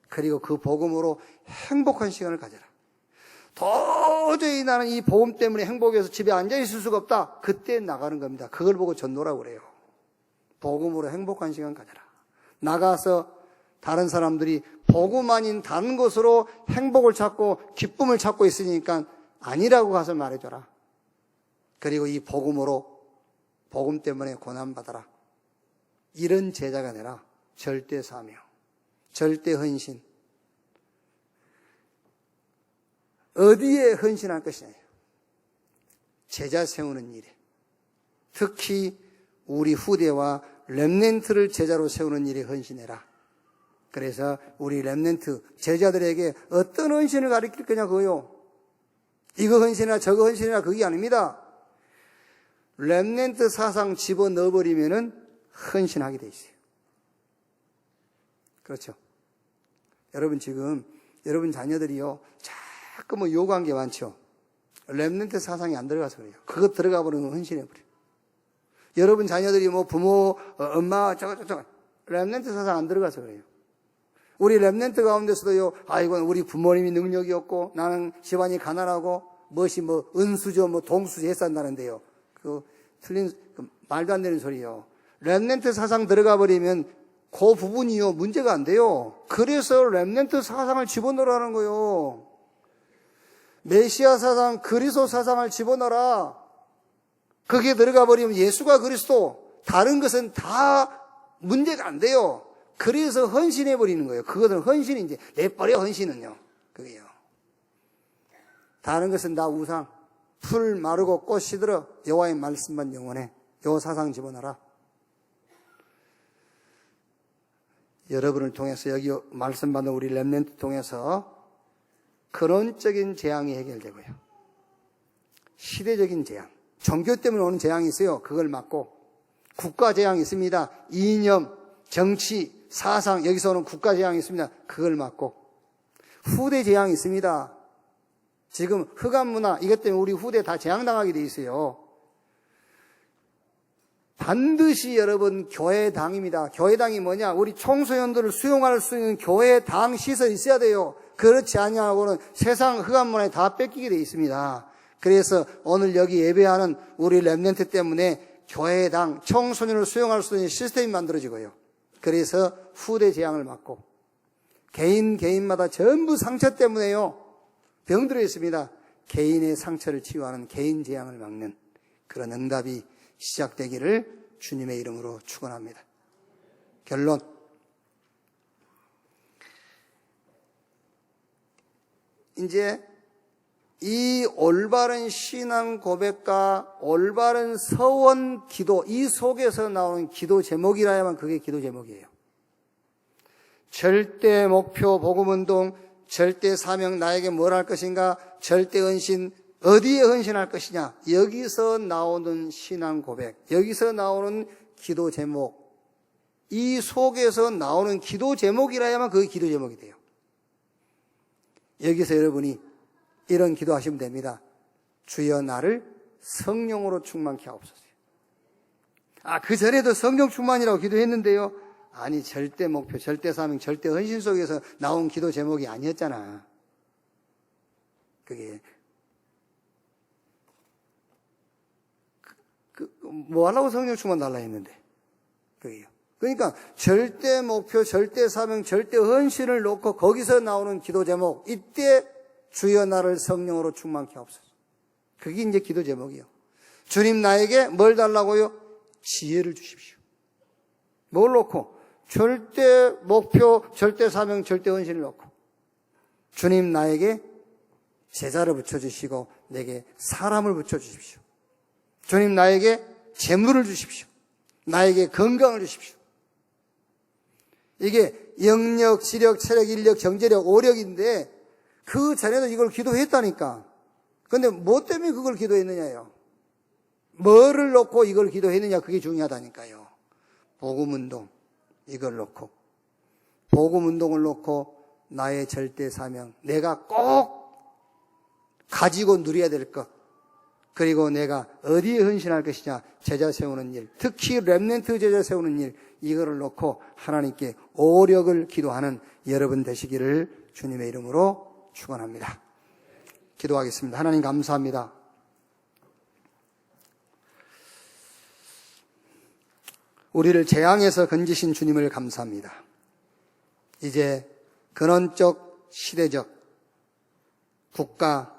그리고 그 복음으로 행복한 시간을 가져라. 도저히 나는 이 복음 때문에 행복해서 집에 앉아있을 수가 없다. 그때 나가는 겁니다. 그걸 보고 전도라고 그래요. 복음으로 행복한 시간 가져라. 나가서 다른 사람들이 복음 아닌 다른 것으로 행복을 찾고 기쁨을 찾고 있으니까 아니라고 가서 말해줘라. 그리고 이 복음으로 복음 때문에 고난받아라. 이런 제자가 되라. 절대 사명, 절대 헌신. 어디에 헌신할 것이냐? 제자 세우는 일에. 특히 우리 후대와 렘넌트를 제자로 세우는 일에 헌신해라. 그래서 우리 렘넌트 제자들에게 어떤 헌신을 가르칠 거냐 그거요. 이거 헌신이나 저거 헌신이나 그게 아닙니다. 렘넌트 사상 집어넣어버리면은 헌신하게 돼 있어요. 그렇죠. 여러분 지금 여러분 자녀들이요 자꾸 뭐 요구한 게 많죠. 렘넌트 사상이 안 들어가서 그래요. 그거 들어가 버리면 헌신해버려요. 여러분 자녀들이 뭐 부모, 엄마 저거 렘넌트 사상 안 들어가서 그래요. 우리 렘넌트 가운데서도요, 아이고 우리 부모님이 능력이 없고 나는 집안이 가난하고 무엇이 뭐 은수저 뭐 동수저 했었다는데요. 그 틀린 말도 안 되는 소리요. 렘넌트 사상 들어가 버리면 그 부분이요 문제가 안 돼요. 그래서 렘넌트 사상을 집어넣으라는 거요. 메시아 사상, 그리스도 사상을 집어넣어라. 그게 들어가 버리면 예수가 그리스도, 다른 것은 다 문제가 안 돼요. 그래서 헌신해 버리는 거예요. 그것은 헌신이 이제 내버려 헌신은요. 그게요. 다른 것은 다 우상. 풀 마르고 꽃 시들어 여호와의 말씀만 영원해. 요 사상 집어넣어라. 여러분을 통해서 여기 말씀 받는 우리 렘넌트 통해서 근원적인 재앙이 해결되고요. 시대적인 재앙, 종교 때문에 오는 재앙이 있어요. 그걸 막고 국가 재앙이 있습니다. 이념, 정치, 사상, 여기서 오는 국가 재앙이 있습니다. 그걸 막고 후대 재앙이 있습니다. 지금 흑암 문화 이것 때문에 우리 후대 다 재앙당하게 돼 있어요. 반드시 여러분 교회당입니다. 교회당이 뭐냐? 우리 청소년들을 수용할 수 있는 교회당 시설이 있어야 돼요. 그렇지 않냐고는 세상 흑암문에 다 뺏기게 돼 있습니다. 그래서 오늘 여기 예배하는 우리 렘넌트 때문에 교회당 청소년을 수용할 수 있는 시스템이 만들어지고요. 그래서 후대 재앙을 막고 개인마다 전부 상처 때문에요. 병들어 있습니다. 개인의 상처를 치유하는 개인 재앙을 막는 그런 응답이 시작되기를 주님의 이름으로 축원합니다. 결론. 이제 이 올바른 신앙 고백과 올바른 서원 기도, 이 속에서 나오는 기도 제목이라야만 그게 기도 제목이에요. 절대 목표 복음운동, 절대 사명, 나에게 뭘 할 것인가, 절대 헌신, 어디에 헌신할 것이냐, 여기서 나오는 신앙 고백, 여기서 나오는 기도 제목, 이 속에서 나오는 기도 제목이라야만 그게 기도 제목이 돼요. 여기서 여러분이 이런 기도하시면 됩니다. 주여 나를 성령으로 충만케 하옵소서. 그 전에도 성령 충만이라고 기도했는데요. 아니, 절대 목표, 절대 사명, 절대 헌신 속에서 나온 기도 제목이 아니었잖아. 그게 뭐 하려고 성령 충만 달라 했는데. 그게요. 그러니까 절대 목표, 절대 사명, 절대 헌신을 놓고 거기서 나오는 기도 제목, 이때 주여 나를 성령으로 충만케 하옵소서. 그게 이제 기도 제목이요. 주님 나에게 뭘 달라고요? 지혜를 주십시오. 뭘 놓고? 절대 목표, 절대 사명, 절대 헌신을 놓고 주님 나에게 제자를 붙여주시고 내게 사람을 붙여주십시오. 주님 나에게 재물을 주십시오. 나에게 건강을 주십시오. 이게 영력, 지력, 체력, 인력, 경제력, 오력인데 그 전에도 이걸 기도했다니까. 근데 뭐 때문에 그걸 기도했느냐요? 뭐를 놓고 이걸 기도했느냐, 그게 중요하다니까요. 복음운동, 이걸 놓고. 복음운동을 놓고 나의 절대 사명, 내가 꼭 가지고 누려야 될 것, 그리고 내가 어디에 헌신할 것이냐, 제자 세우는 일, 특히 렘넌트 제자 세우는 일, 이거를 놓고 하나님께 오력을 기도하는 여러분 되시기를 주님의 이름으로 축원합니다. 기도하겠습니다. 하나님 감사합니다. 우리를 재앙에서 건지신 주님을 감사합니다. 이제 근원적, 시대적, 국가,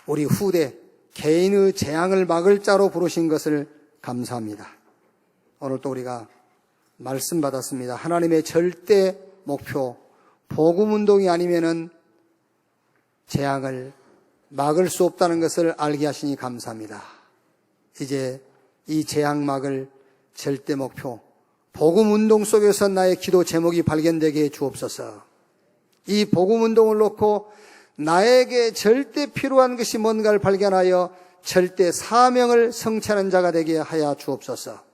우리 후대, 개인의 재앙을 막을 자로 부르신 것을 감사합니다. 오늘 또 우리가 말씀 받았습니다. 하나님의 절대 목표, 복음운동이 아니면은 재앙을 막을 수 없다는 것을 알게 하시니 감사합니다. 이제 이 재앙 막을 절대 목표, 복음운동 속에서 나의 기도 제목이 발견되게 해 주옵소서. 이 복음운동을 놓고 나에게 절대 필요한 것이 뭔가를 발견하여 절대 사명을 성취하는 자가 되게 하여 주옵소서.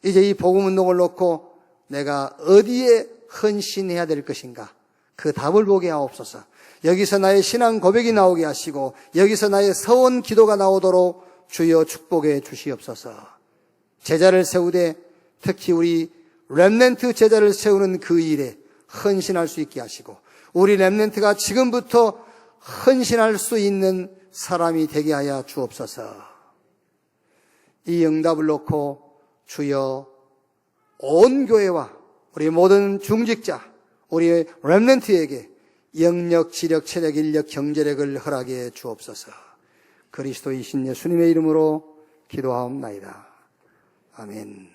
이제 이 복음운동을 놓고 내가 어디에 헌신해야 될 것인가, 그 답을 보게 하옵소서. 여기서 나의 신앙 고백이 나오게 하시고 여기서 나의 서원 기도가 나오도록 주여 축복해 주시옵소서. 제자를 세우되 특히 우리 렘넌트 제자를 세우는 그 일에 헌신할 수 있게 하시고 우리 렘넌트가 지금부터 헌신할 수 있는 사람이 되게 하여 주옵소서. 이 응답을 놓고 주여 온 교회와 우리 모든 중직자, 우리 렘넌트에게 영력, 지력, 체력, 인력, 경제력을 허락해 주옵소서. 그리스도이신 예수님의 이름으로 기도하옵나이다. 아멘.